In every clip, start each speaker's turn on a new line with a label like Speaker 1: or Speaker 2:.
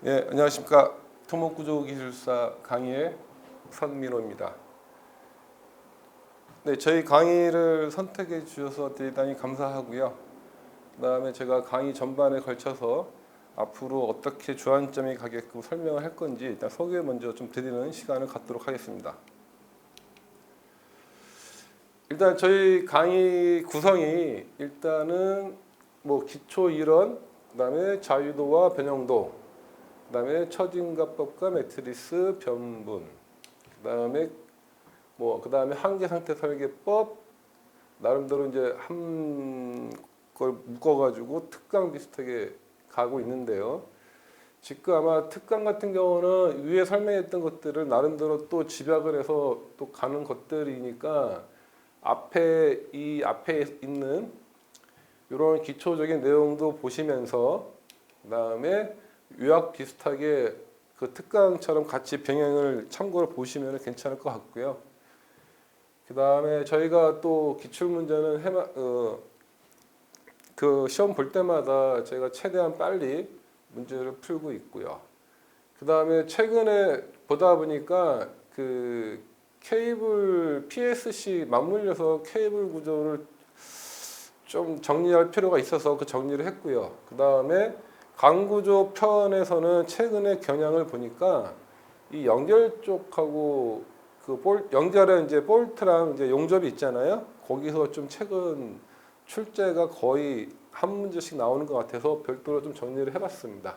Speaker 1: 예, 안녕하십니까. 토목구조기술사 강의의 선민호입니다. 네, 저희 강의를 선택해 주셔서 대단히 감사하고요. 그다음에 제가 강의 전반에 걸쳐서 앞으로 어떻게 주안점이 가게끔 설명을 할 건지 일단 소개 먼저 좀 드리는 시간을 갖도록 하겠습니다. 일단 저희 강의 구성이 일단은 뭐 기초 이론, 그다음에 자유도와 변형도, 그다음에 처진가법과 매트리스 변분, 그다음에 한계 상태 설계법, 나름대로 이제 한 걸 묶어가지고 특강 비슷하게 가고 있는데요. 지금 아마 특강 같은 경우는 위에 설명했던 것들을 나름대로 또 집약을 해서 또 가는 것들이니까 앞에 있는 이런 기초적인 내용도 보시면서 그다음에 요약 비슷하게 그 특강처럼 같이 병행을 참고로 보시면 괜찮을 것 같고요. 그 다음에 저희가 또 기출문제는 그 시험 볼 때마다 저희가 최대한 빨리 문제를 풀고 있고요. 그 다음에 최근에 보다 보니까 그 케이블 PSC 맞물려서 케이블 구조를 좀 정리할 필요가 있어서 그 정리를 했고요. 그 다음에 강구조 편에서는 최근에 경향을 보니까 이 연결 쪽하고 연결에 이제 볼트랑 이제 용접이 있잖아요. 거기서 좀 최근 출제가 거의 한 문제씩 나오는 것 같아서 별도로 좀 정리를 해봤습니다.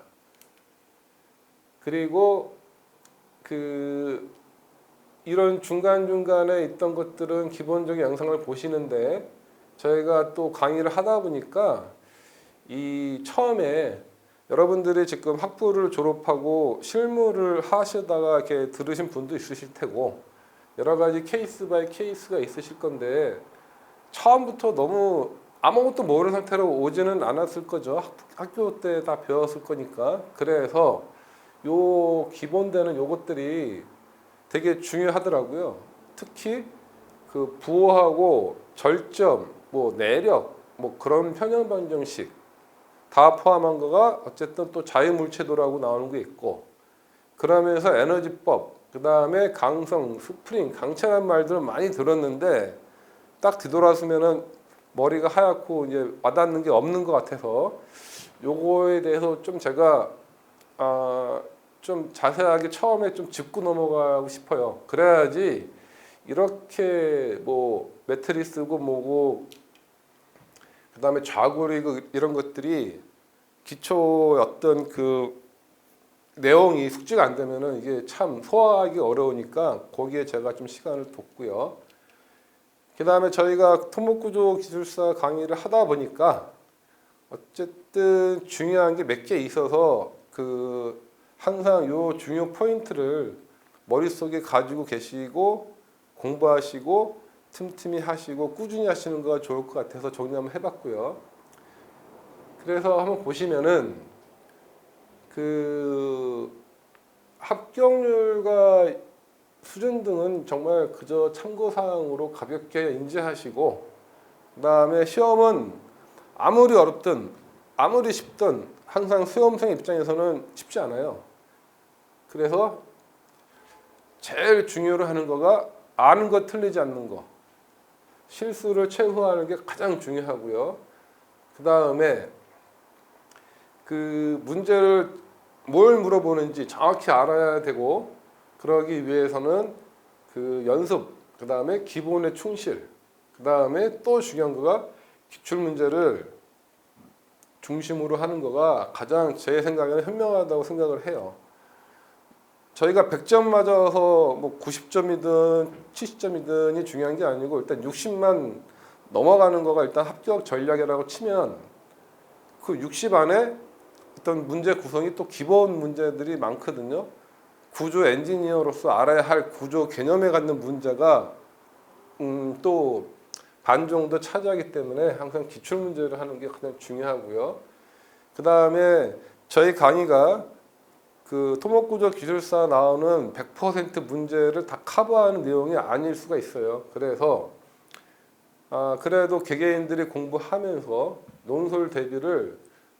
Speaker 1: 그리고 이런 중간중간에 있던 것들은 기본적인 영상을 보시는데 저희가 또 강의를 하다 보니까 이 처음에 여러분들이 지금 학부를 졸업하고 실무를 하시다가 이렇게 들으신 분도 있으실 테고 여러 가지 케이스 바이 케이스가 있으실 건데 처음부터 너무 아무것도 모르는 상태로 오지는 않았을 거죠. 학교 때 다 배웠을 거니까. 그래서 요 기본되는 요것들이 되게 중요하더라고요. 특히 그 부호하고 절점, 뭐 내력, 뭐 그런 편형 방정식 다 포함한 거가 어쨌든 또 자유물체도라고 나오는 게 있고 그러면서 에너지법, 그 다음에 강성, 스프링, 강체란 말들은 많이 들었는데 딱 뒤돌아서면은 머리가 하얗고 이제 와닿는 게 없는 것 같아서 요거에 대해서 좀 제가 좀 자세하게 처음에 좀 짚고 넘어가고 싶어요. 그래야지 이렇게 뭐 매트리스고 뭐고 그다음에 좌골이고 이런 것들이 기초 어떤 그 내용이 숙지가 안 되면은 이게 참 소화하기 어려우니까 거기에 제가 좀 시간을 뒀고요. 그다음에 저희가 토목구조 기술사 강의를 하다 보니까 어쨌든 중요한 게 몇 개 있어서 그 항상 요 중요 포인트를 머릿속에 가지고 계시고 공부하시고 틈틈이 하시고 꾸준히 하시는 거가 좋을 것 같아서 정리 한번 해봤고요. 그래서 한번 보시면은 그 합격률과 수준 등은 정말 그저 참고사항으로 가볍게 인지하시고 그다음에 시험은 아무리 어렵든 아무리 쉽든 항상 수험생 입장에서는 쉽지 않아요. 그래서 제일 중요로 하는 거가 아는 거 틀리지 않는 거. 실수를 최소화하는 게 가장 중요하고요. 그 다음에 그 문제를 뭘 물어보는지 정확히 알아야 되고 그러기 위해서는 그 연습, 그 다음에 기본에 충실, 그 다음에 또 중요한 거가 기출 문제를 중심으로 하는 거가 가장 제 생각에는 현명하다고 생각을 해요. 저희가 100점 맞아서 뭐 90점이든 70점이든이 중요한 게 아니고 일단 60만 넘어가는 거가 일단 합격 전략이라고 치면 그 60 안에 어떤 문제 구성이 또 기본 문제들이 많거든요. 구조 엔지니어로서 알아야 할 구조 개념에 갖는 문제가 또 반 정도 차지하기 때문에 항상 기출 문제를 하는 게 가장 중요하고요. 그 다음에 저희 강의가 그 토목구조 기술사 나오는 100% 문제를 다 커버하는 내용이 아닐 수가 있어요. 그래서 그래도 개개인들이 공부하면서 논술 대비를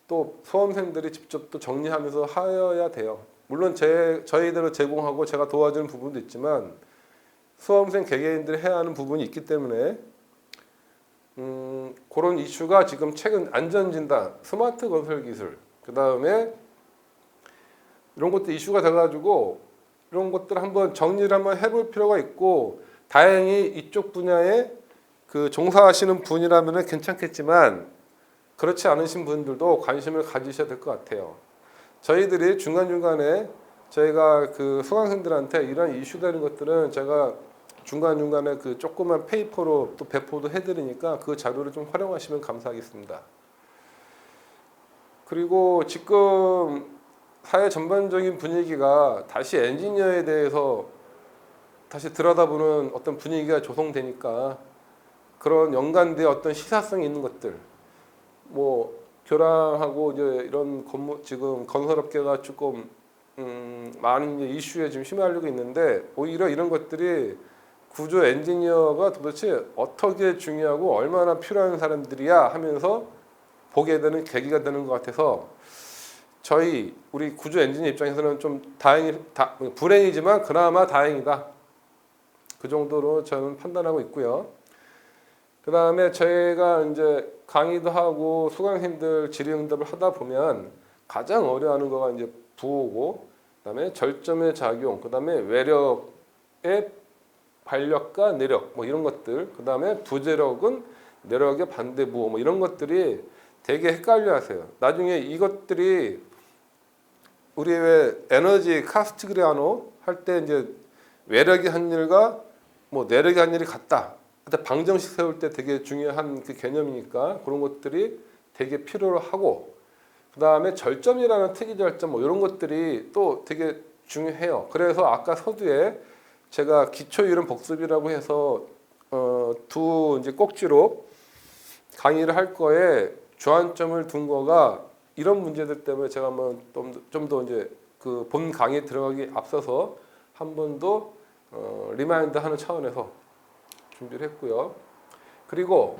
Speaker 1: 또 수험생들이 직접 또 정리하면서 하여야 돼요. 물론 저희대로 제공하고 제가 도와주는 부분도 있지만 수험생 개개인들이 해야 하는 부분이 있기 때문에 그런 이슈가 지금 최근 안전진단, 스마트 건설 기술, 그 다음에 이런 것도 이슈가 돼가지고 이런 것들 한번 정리를 한번 해볼 필요가 있고, 다행히 이쪽 분야에 그 종사하시는 분이라면 괜찮겠지만 그렇지 않으신 분들도 관심을 가지셔야 될 것 같아요. 저희들이 중간중간에 저희가 그 수강생들한테 이런 이슈되는 것들은 제가 중간중간에 그 조그만 페이퍼로 또 배포도 해드리니까 그 자료를 좀 활용하시면 감사하겠습니다. 그리고 지금 사회 전반적인 분위기가 다시 엔지니어에 대해서 다시 들여다보는 어떤 분위기가 조성되니까 그런 연관된 어떤 시사성이 있는 것들, 뭐 교량하고 이제 이런 지금 건설업계가 조금 많은 이제 이슈에 지금 휘말리고 있는데, 오히려 이런 것들이 구조 엔지니어가 도대체 어떻게 중요하고 얼마나 필요한 사람들이야 하면서 보게 되는 계기가 되는 것 같아서 우리 구조 엔지니어 입장에서는 좀 불행이지만 그나마 다행이다. 그 정도로 저는 판단하고 있고요. 그 다음에 저희가 이제 강의도 하고 수강생들 질의응답을 하다 보면 가장 어려워하는 거가 이제 부호고, 그 다음에 절점의 작용, 그 다음에 외력의 반력과 내력, 뭐 이런 것들, 그 다음에 부재력은 내력의 반대부호, 뭐 이런 것들이 되게 헷갈려하세요. 나중에 이것들이 우리 왜 에너지 카스티그리아노 할 때 이제 외력이 한 일과 뭐 내력이 한 일이 같다. 그때 방정식 세울 때 되게 중요한 그 개념이니까 그런 것들이 되게 필요로 하고, 그 다음에 절점이라는 특이 절점 뭐 이런 것들이 또 되게 중요해요. 그래서 아까 서두에 제가 기초 이론 복습이라고 해서 두 이제 꼭지로 강의를 할 거에 주안점을 둔 거가 이런 문제들 때문에 제가 한번 좀 더 이제 그 본 강의 들어가기 앞서서 한 번 더 리마인드 하는 차원에서 준비를 했고요. 그리고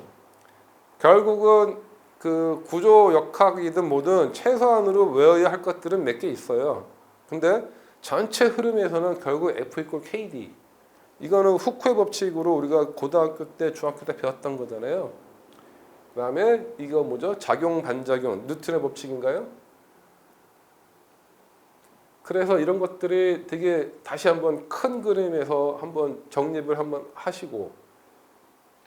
Speaker 1: 결국은 그 구조 역학이든 뭐든 최소한으로 외워야 할 것들은 몇 개 있어요. 근데 전체 흐름에서는 결국 F=KD. 이거는 후쿠의 법칙으로 우리가 고등학교 때, 중학교 때 배웠던 거잖아요. 그 다음에 이거 뭐죠? 작용, 반작용, 뉴턴의 법칙인가요? 그래서 이런 것들이 되게 다시 한번 큰 그림에서 한번 정립을 한번 하시고,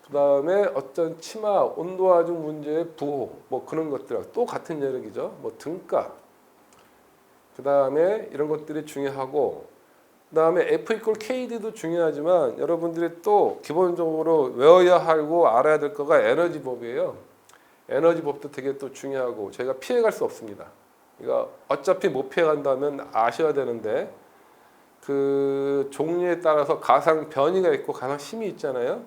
Speaker 1: 그 다음에 어떤 치마, 온도하중 문제의 부호, 뭐 그런 것들, 또 같은 여력이죠. 뭐 등가. 그 다음에 이런 것들이 중요하고, 그 다음에 F=KD도 중요하지만 여러분들이 또 기본적으로 외워야 하고 알아야 될 거가 에너지 법이에요. 에너지 법도 되게 또 중요하고 저희가 피해갈 수 없습니다. 이거 어차피 못 피해간다면 아셔야 되는데, 그 종류에 따라서 가상 변이가 있고 가상 힘이 있잖아요.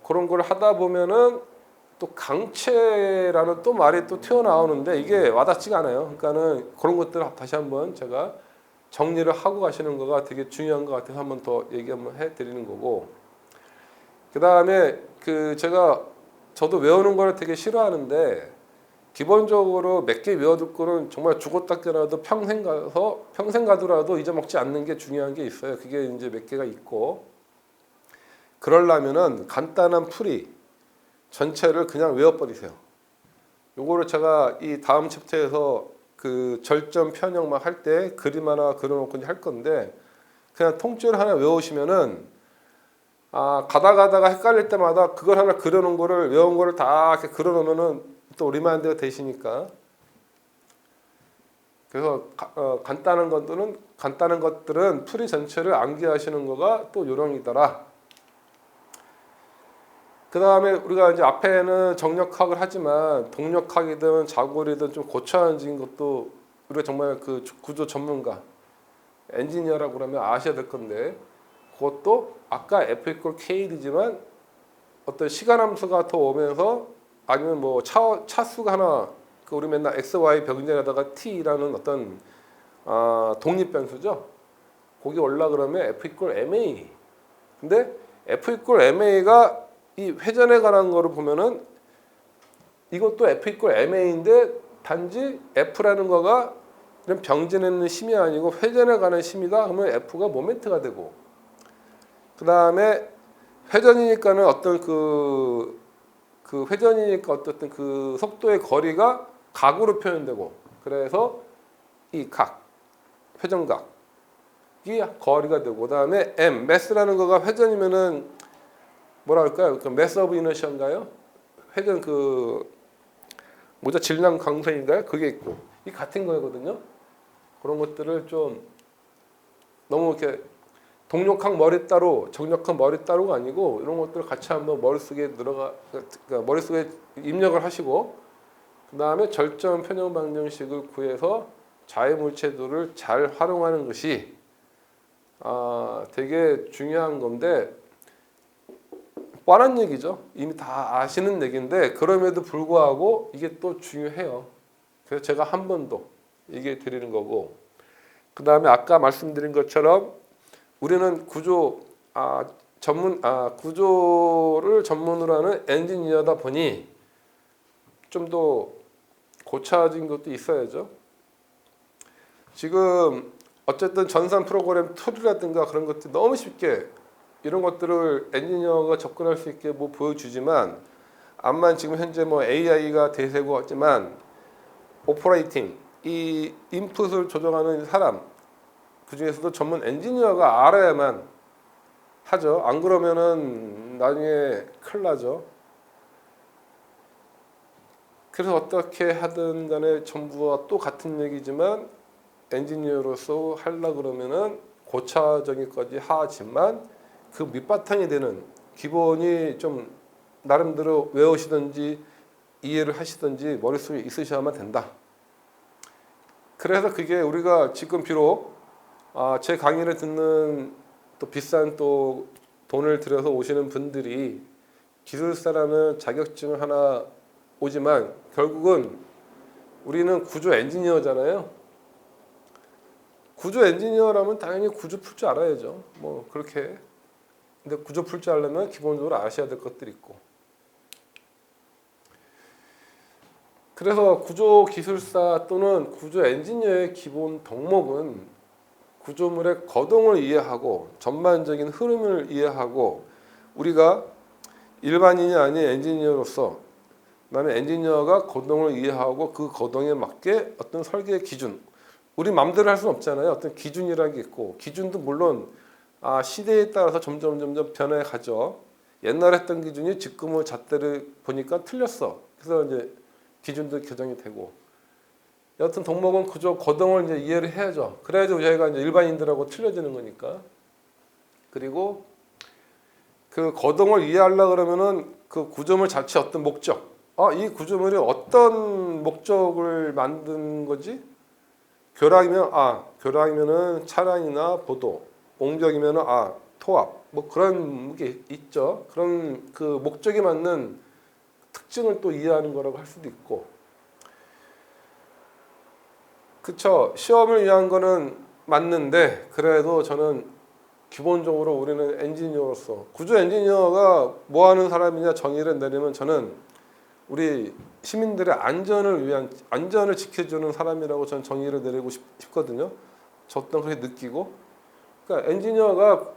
Speaker 1: 그런 걸 하다 보면은 또 강체라는 또 말이 또 튀어나오는데 이게 와닿지가 않아요. 그러니까는 그런 것들을 다시 한번 제가 정리를 하고 가시는 거가 되게 중요한 것 같아서 한번 더 얘기 한번 해드리는 거고, 그 다음에 저도 외우는 걸 되게 싫어하는데 기본적으로 몇 개 외워둘 거는 정말 죽었다 깨라도 평생 가더라도 잊어먹지 않는 게 중요한 게 있어요. 그게 이제 몇 개가 있고, 그러려면은 간단한 풀이 전체를 그냥 외워버리세요. 요거를 제가 이 다음 챕터에서 그 절점 편형만 할 때 그림 하나 그려놓고 할 건데, 그냥 통째로 하나 외우시면은 가다가 헷갈릴 때마다 그걸 하나 그려놓은 거를 외운 거를 다 이렇게 그려놓으면은 또 리마인드가 되시니까. 그래서 간단한 것들은 풀이 전체를 암기하시는 거가 또 요령이더라. 그 다음에 우리가 이제 앞에는 정력학을 하지만 동력학이든 자골이든 좀 고차원적인 것도 우리가 정말 그 구조 전문가, 엔지니어라고 그러면 아셔야 될 건데, 그것도 아까 F=KD지만 어떤 시간함수가 더 오면서 아니면 뭐 차수가 하나, 그 우리 맨날 XY 병렬에다가 T라는 어떤 독립변수죠. 거기 올라 그러면 F=ma. 근데 F=ma가 이 회전에 관한 거를 보면은 이것도 F 이퀄 MA인데 단지 F라는 거가 그냥 병진에는 힘이 아니고 회전에 가는 힘이다. 그러면 F가 모멘트가 되고, 그 다음에 회전이니까는 어떤 그 회전이니까 어떤 그 속도의 거리가 각으로 표현되고, 그래서 이 각, 회전각이 거리가 되고, 그다음에 m, 매스라는 거가 회전이면은 뭐라 할까요? 그 매스 오브 이너시아인가요? 회전 질량 강선인가요? 그게 있고, 이 같은 거거든요. 그런 것들을 좀 너무 이렇게 동력학 머리 따로, 정력학 머리 따로가 아니고 이런 것들을 같이 한번 머릿속에 그러니까 머릿속에 입력을 하시고, 그 다음에 절전 편형 방정식을 구해서 자유물체도를 잘 활용하는 것이 되게 중요한 건데, 뻔한 얘기죠. 이미 다 아시는 얘기인데 그럼에도 불구하고 이게 또 중요해요. 그래서 제가 한 번 더 얘기해 드리는 거고, 그 다음에 아까 말씀드린 것처럼 우리는 구조를 전문으로 하는 엔지니어다 보니 좀 더 고차진 것도 있어야죠. 지금 어쨌든 전산 프로그램 툴이라든가 그런 것들이 너무 쉽게 이런 것들을 엔지니어가 접근할 수 있게 뭐 보여주지만, 암만 지금 현재 뭐 AI가 대세고 하지만 오퍼레이팅, 이 인풋을 조정하는 사람, 그 중에서도 전문 엔지니어가 알아야만 하죠. 안 그러면은 나중에 큰일 나죠. 그래서 어떻게 하든 간에 전부와 또 같은 얘기지만 엔지니어로서 하려 그러면은 고차적인까지 하지만 그 밑바탕이 되는 기본이 좀 나름대로 외우시든지 이해를 하시든지 머릿속에 있으셔야만 된다. 그래서 그게 우리가 지금 비록 제 강의를 듣는 또 비싼 또 돈을 들여서 오시는 분들이 기술사라는 자격증을 하나 오지만 결국은 우리는 구조 엔지니어잖아요. 구조 엔지니어라면 당연히 구조 풀 줄 알아야죠. 뭐 그렇게. 근데 구조 풀 줄 알려면 기본적으로 아셔야 될 것들이 있고. 그래서 구조 기술사 또는 구조 엔지니어의 기본 덕목은 구조물의 거동을 이해하고 전반적인 흐름을 이해하고, 우리가 일반인이 아닌 엔지니어로서 나는 엔지니어가 거동을 이해하고 그 거동에 맞게 어떤 설계 기준, 우리 마음대로 할 수는 없잖아요. 어떤 기준이라는 게 있고, 기준도 물론 시대에 따라서 점점 변해 가죠. 옛날에 했던 기준이 지금의 잣대를 보니까 틀렸어. 그래서 이제 기준도 개정이 되고, 여하튼 덕목은 그저 거동을 이제 이해를 해야죠. 그래야지 저희가 이제 일반인들하고 틀려지는 거니까. 그리고 그 거동을 이해하려 그러면은 그 구조물 자체 어떤 목적, 이 구조물이 어떤 목적을 만든 거지? 교량이면은 차량이나 보도, 옹벽이면은 토합, 뭐 그런 게 있죠. 그런 그 목적에 맞는 특징을 또 이해하는 거라고 할 수도 있고. 그쵸. 시험을 위한 거는 맞는데, 그래도 저는 기본적으로 우리는 엔지니어로서, 구조 엔지니어가 뭐 하는 사람이냐 정의를 내리면 저는 우리 시민들의 안전을 지켜주는 사람이라고 저는 정의를 내리고 싶거든요. 저 또한 그렇게 느끼고. 그러니까 엔지니어가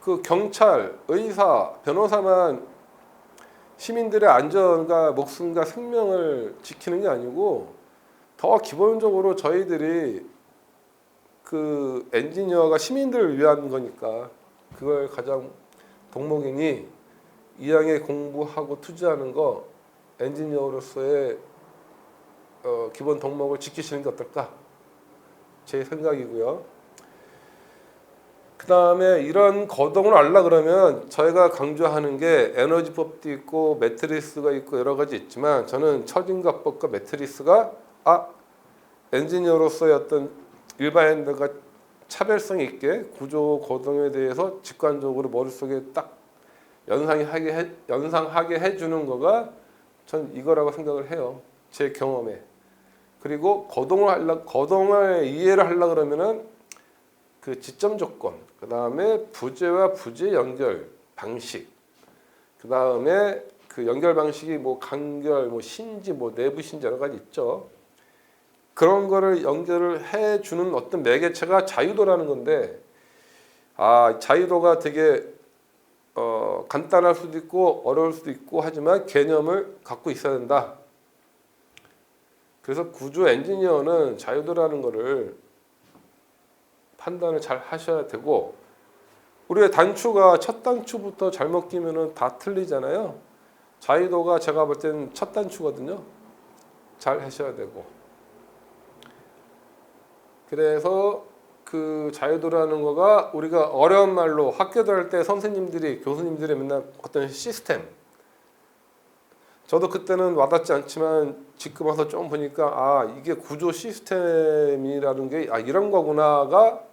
Speaker 1: 그 경찰, 의사, 변호사만 시민들의 안전과 목숨과 생명을 지키는 게 아니고, 더 기본적으로 저희들이 그 엔지니어가 시민들을 위한 거니까 그걸 가장 덕목이니 이왕에 공부하고 투자하는 거 엔지니어로서의 기본 덕목을 지키시는 게 어떨까? 제 생각이고요. 그 다음에 이런 거동을 알라 그러면 저희가 강조하는 게 에너지법도 있고 매트리스가 있고 여러 가지 있지만, 저는 처진각법과 매트리스가 엔지니어로서의 어떤 일반인들과 차별성 있게 구조 거동에 대해서 직관적으로 머릿속에 딱 연상하게 해주는 거가 전 이거라고 생각을 해요. 제 경험에. 그리고 거동을 이해를 하려 그러면은 그 지점 조건, 그 다음에 부재와 부재 연결 방식, 그 다음에 그 연결 방식이 뭐 간결, 뭐 신지, 뭐 내부 신지 여러 가지 있죠. 그런 거를 연결을 해주는 어떤 매개체가 자유도라는 건데, 자유도가 되게 간단할 수도 있고 어려울 수도 있고 하지만 개념을 갖고 있어야 된다. 그래서 구조 엔지니어는 자유도라는 거를 판단을 잘 하셔야 되고, 우리의 단추가 첫 단추부터 잘못 끼면은 다 틀리잖아요. 자유도가 제가 볼 때는 첫 단추거든요. 잘 하셔야 되고. 그래서 그 자유도라는 거가 우리가 어려운 말로 학교 다닐 때 선생님들이, 교수님들이 맨날 어떤 시스템, 저도 그때는 와닿지 않지만 지금 와서 좀 보니까 이게 구조 시스템이라는 게 이런 거구나가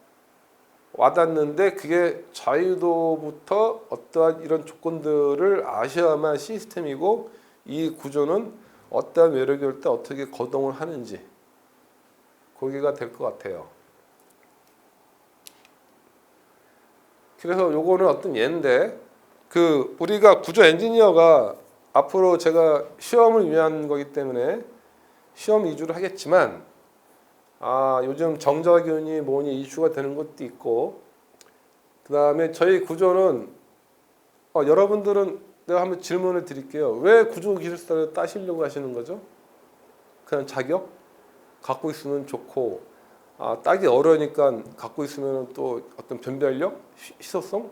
Speaker 1: 와닿는데, 그게 자유도부터 어떠한 이런 조건들을 아셔야만 시스템이고, 이 구조는 어떠한 매력이 올 때 어떻게 거동을 하는지 거기가 될 것 같아요. 그래서 요거는 어떤 예인데, 그 우리가 구조 엔지니어가 앞으로 제가 시험을 위한 거기 때문에 시험 위주로 하겠지만, 요즘 정자균이 뭐니 이슈가 되는 것도 있고, 그 다음에 저희 구조는 여러분들은 내가 한번 질문을 드릴게요. 왜 구조기술사를 따시려고 하시는 거죠? 그냥 자격? 갖고 있으면 좋고, 따기 어려우니까 갖고 있으면 또 어떤 변별력? 희소성?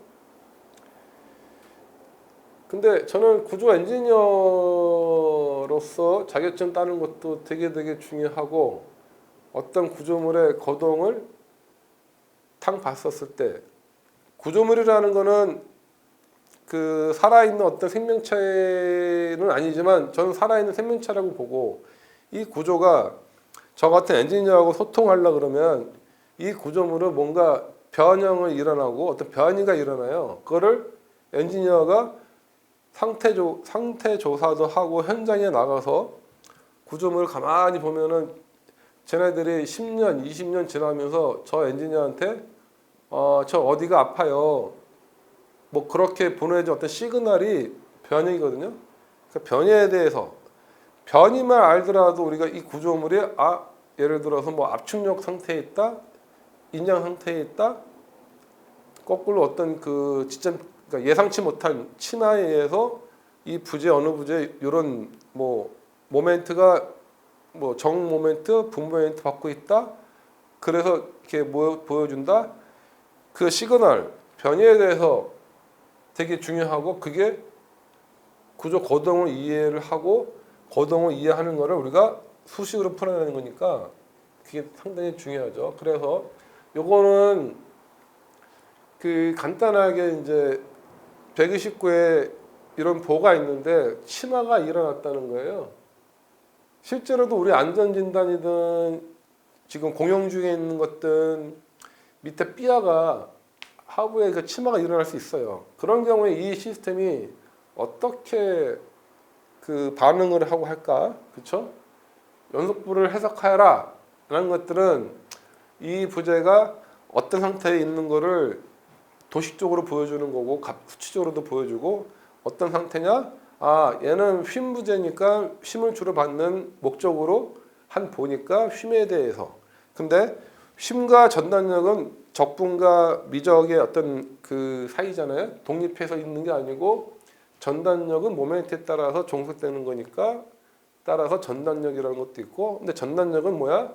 Speaker 1: 근데 저는 구조 엔지니어로서 자격증 따는 것도 되게 중요하고, 어떤 구조물의 거동을 탕 봤었을 때, 구조물이라는 거는 그 살아있는 어떤 생명체는 아니지만 저는 살아있는 생명체라고 보고, 이 구조가 저 같은 엔지니어하고 소통하려고 그러면 이 구조물은 뭔가 변형을 일어나고 어떤 변이가 일어나요. 그거를 엔지니어가 상태 조사도 하고 현장에 나가서 구조물을 가만히 보면은 쟤네들이 10년, 20년 지나면서 저 엔지니어한테 저 어디가 아파요. 뭐 그렇게 보내준 어떤 시그널이 변이거든요. 그러니까 변이에 대해서 변이만 알더라도 우리가 이 구조물이 예를 들어서 뭐 압축력 상태에 있다, 인양 상태에 있다, 거꾸로 어떤 그 지점, 그러니까 예상치 못한 친화에 의해서 이 부재 어느 부재 이런 뭐 모멘트가 뭐 정 모멘트, 분 모멘트 받고 있다. 그래서 이렇게 보여준다. 그 시그널 변이에 대해서 되게 중요하고, 그게 구조 거동을 이해를 하고 거동을 이해하는 거를 우리가 수식으로 풀어내는 거니까 그게 상당히 중요하죠. 그래서 요거는 그 간단하게 이제 129에 이런 보가 있는데 침하가 일어났다는 거예요. 실제로도 우리 안전진단이든 지금 공용 중에 있는 것든 밑에 삐아가 하부에 그 침하가 일어날 수 있어요. 그런 경우에 이 시스템이 어떻게 그 반응을 하고 할까? 그렇죠? 연속부를 해석하여라 라는 것들은 이 부재가 어떤 상태에 있는 거를 도식적으로 보여주는 거고, 수치적으로도 보여주고, 어떤 상태냐? 얘는 휨 부재니까 휨을 주로 받는 목적으로 한 보니까 휨에 대해서. 근데 휨과 전단력은 적분과 미적의 어떤 그 사이잖아요. 독립해서 있는 게 아니고, 전단력은 모멘트에 따라서 종속되는 거니까 따라서 전단력이라는 것도 있고, 근데 전단력은 뭐야?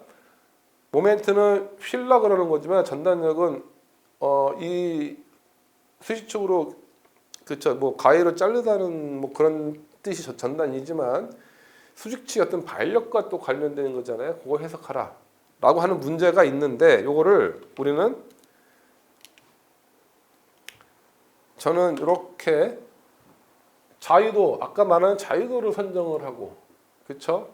Speaker 1: 모멘트는 휠라 그러는 거지만 전단력은 이 수식적으로 그쵸, 뭐 가위로 자르다는 뭐 그런 뜻이 전단이지만 수직치 어떤 발력과 또 관련되는 거잖아요. 그걸 해석하라 라고 하는 문제가 있는데, 요거를 우리는 저는 이렇게 자유도, 아까 말한 자유도를 선정을 하고, 그쵸?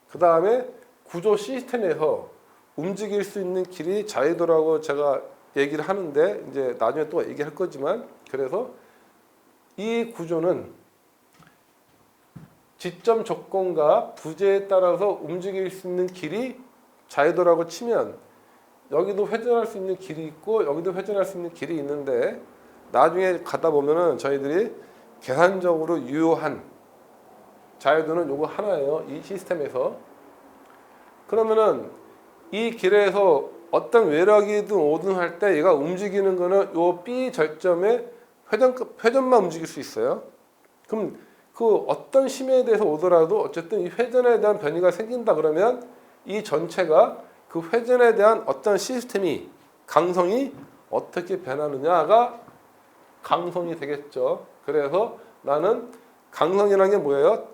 Speaker 1: 그 다음에 구조 시스템에서 움직일 수 있는 길이 자유도라고 제가 얘기를 하는데, 이제 나중에 또 얘기할 거지만, 그래서 이 구조는 지점 조건과 부재에 따라서 움직일 수 있는 길이 자유도라고 치면, 여기도 회전할 수 있는 길이 있고 여기도 회전할 수 있는 길이 있는데, 나중에 가다 보면은 저희들이 계산적으로 유효한 자유도는 요거 하나예요. 이 시스템에서. 그러면은 이 길에서 어떤 외력이든 오든 할 때 얘가 움직이는 거는 요 B 절점의 회전만 움직일 수 있어요. 그럼 그 어떤 심에 대해서 오더라도 어쨌든 이 회전에 대한 변이가 생긴다 그러면 이 전체가 그 회전에 대한 어떤 시스템이 강성이 어떻게 변하느냐가 강성이 되겠죠. 그래서 나는 강성이라는 게 뭐예요?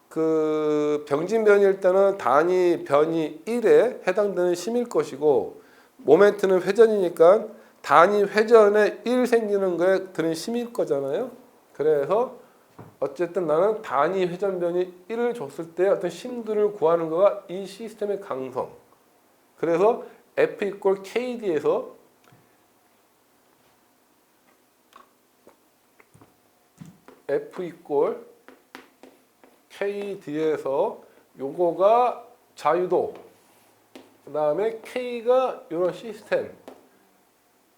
Speaker 1: 그 병진 변이일 때는 단위 변이 1에 해당되는 심일 것이고 모멘트는 회전이니까 단위 회전에 1 생기는 거에 드는 심일 거잖아요. 그래서 어쨌든 나는 단위 회전 변이 1을 줬을 때 어떤 심들을 구하는 거가 이 시스템의 강성. 그래서 F 이퀄 KD에서 F 이퀄 KD에서 요거가 자유도, 그 다음에 K가 이런 시스템.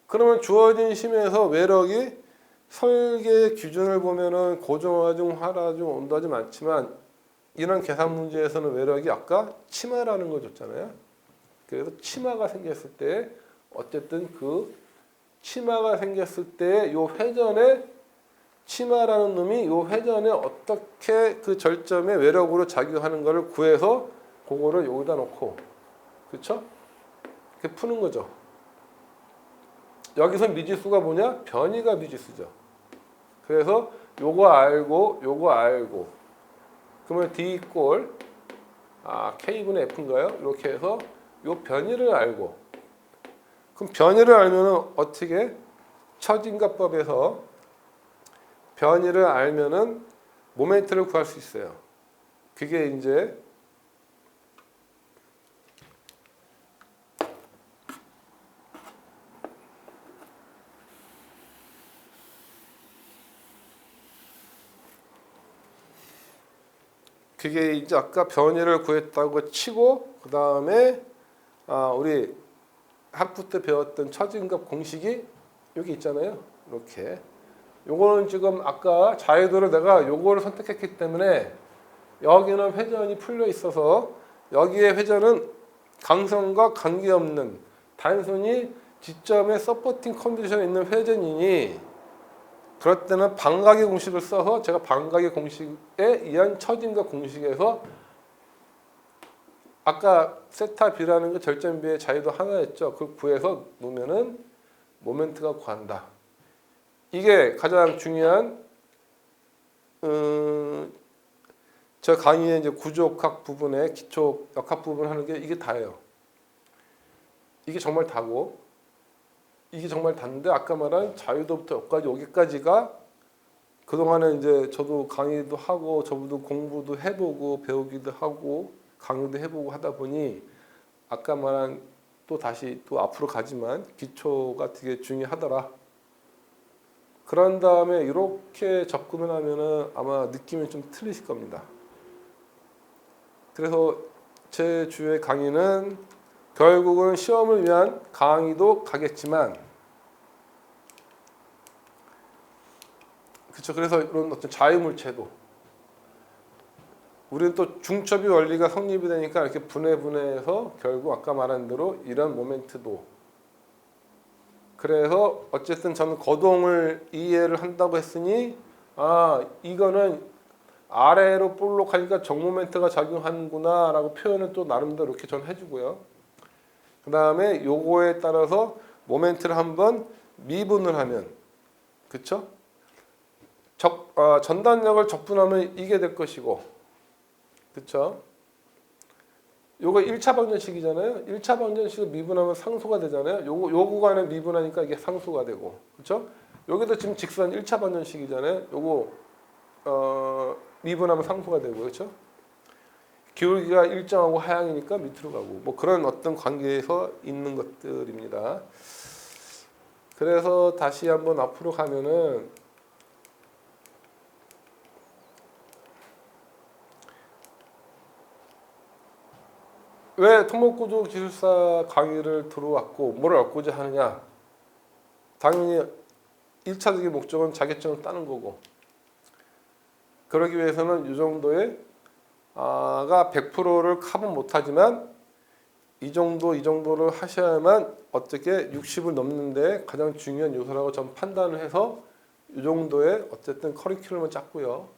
Speaker 1: 그러면 주어진 심에서 외력이 설계 기준을 보면은 고정화중, 하라중, 온도화중 많지만 이런 계산 문제에서는 외력이 아까 치마라는 걸 줬잖아요. 그래서 치마가 생겼을 때 어쨌든 그 치마가 생겼을 때 요 회전에 치마라는 놈이 요 회전에 어떻게 그 절점의 외력으로 작용하는 것을 구해서 그거를 여기다 놓고, 그렇죠? 이렇게 푸는 거죠. 여기서 미지수가 뭐냐? 변이가 미지수죠. 그래서 요거 알고 그러면 D 이꼴 K분의 F인가요? 이렇게 해서 요 변이를 알고, 그럼 변이를 알면은 어떻게? 처진가법에서 변이를 알면은 모멘트를 구할 수 있어요. 그게 이제 아까 변이를 구했다고 치고 그 다음에 우리 학부 때 배웠던 처진값 공식이 여기 있잖아요. 이렇게. 요거는 지금 아까 자유도를 내가 요거를 선택했기 때문에 여기는 회전이 풀려 있어서 여기에 회전은 강성과 관계없는 단순히 지점에 서포팅 컨디션에 있는 회전이니 그럴 때는 반각의 공식을 써서 제가 반각의 공식에 의한 처진과 공식에서 아까 세타 B라는 게 절점 B의 자유도 하나였죠. 그걸 구해서 놓으면은 모멘트가 구한다. 이게 가장 중요한 저 강의의 이제 구조역학 부분에 기초 역학 부분 하는 게 이게 다예요. 이게 정말 다고 이게 정말 단데 아까 말한 자유도부터 여기까지가 그동안에 이제 저도 강의도 하고 저도 공부도 해보고 배우기도 하고 강의도 해보고 하다 보니 아까 말한 또 다시 또 앞으로 가지만 기초가 되게 중요하더라. 그런 다음에 이렇게 접근을 하면은 아마 느낌이 좀 틀리실 겁니다. 그래서 제 주의 강의는 결국은 시험을 위한 강의도 가겠지만, 그렇죠. 그래서 이런 어떤 자유물체도 우리는 또 중첩이 원리가 성립이 되니까 이렇게 분해해서 결국 아까 말한 대로 이런 모멘트도. 그래서 어쨌든 저는 거동을 이해를 한다고 했으니 이거는 아래로 볼록하니까 정모멘트가 작용하는구나 라고 표현을 또 나름대로 이렇게 전 해주고요. 그 다음에 요거에 따라서 모멘트를 한번 미분을 하면, 그쵸? 전단력을 적분하면 이게 될 것이고, 그쵸? 요거 1차 방정식이잖아요. 1차 방정식을 미분하면 상수가 되잖아요. 요 구간에 미분하니까 이게 상수가 되고, 그렇죠? 여기도 지금 직선 1차 방정식이잖아요. 요거 미분하면 상수가 되고, 그렇죠? 기울기가 일정하고 하향이니까 밑으로 가고, 뭐 그런 어떤 관계에서 있는 것들입니다. 그래서 다시 한번 앞으로 가면은 왜 토목구조기술사 강의를 들어왔고 뭘 얻고자 하느냐? 당연히 1차적인 목적은 자격증을 따는 거고, 그러기 위해서는 이 정도의 가 100%를 커버 못하지만 이 정도를 하셔야만 어떻게 60을 넘는데 가장 중요한 요소라고 전 판단을 해서 이 정도의 어쨌든 커리큘럼을 짰고요.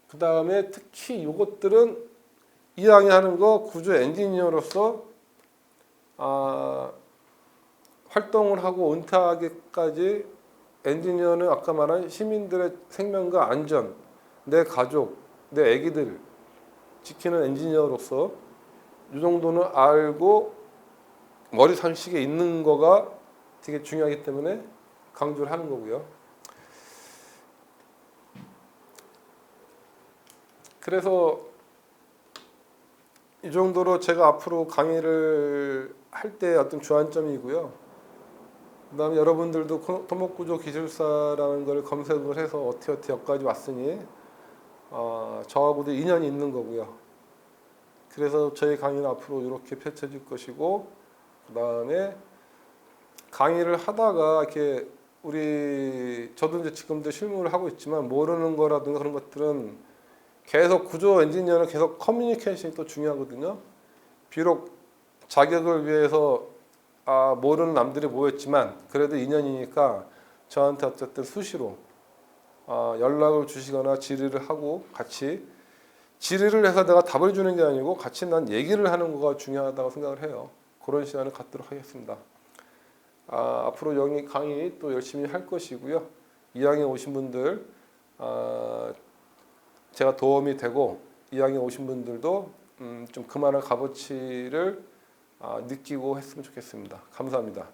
Speaker 1: 그 다음에 특히 이것들은 2학년 하는 거 구조 엔지니어로서 활동을 하고 은퇴하기까지 엔지니어는 아까 말한 시민들의 생명과 안전, 내 가족, 내 애기들 지키는 엔지니어로서 이 정도는 알고 머리 상식에 있는 거가 되게 중요하기 때문에 강조를 하는 거고요. 그래서 이 정도로 제가 앞으로 강의를 할 때 어떤 주안점이고요. 그 다음에 여러분들도 토목구조 기술사라는 걸 검색을 해서 어떻게 여기까지 왔으니 저하고도 인연이 있는 거고요. 그래서 저희 강의는 앞으로 이렇게 펼쳐질 것이고, 그 다음에 강의를 하다가 이렇게 저도 이제 지금도 실무를 하고 있지만 모르는 거라든가 그런 것들은 계속 구조 엔지니어는 계속 커뮤니케이션이 또 중요하거든요. 비록 자격을 위해서 모르는 남들이 모였지만 그래도 인연이니까 저한테 어쨌든 수시로 연락을 주시거나 질의를 하고 같이 질의를 해서 내가 답을 주는 게 아니고 같이 난 얘기를 하는 거가 중요하다고 생각을 해요. 그런 시간을 갖도록 하겠습니다. 앞으로 영희 강의 또 열심히 할 것이고요. 2학년 오신 분들 제가 도움이 되고 2학년 오신 분들도 좀 그만한 값어치를 느끼고 했으면 좋겠습니다. 감사합니다.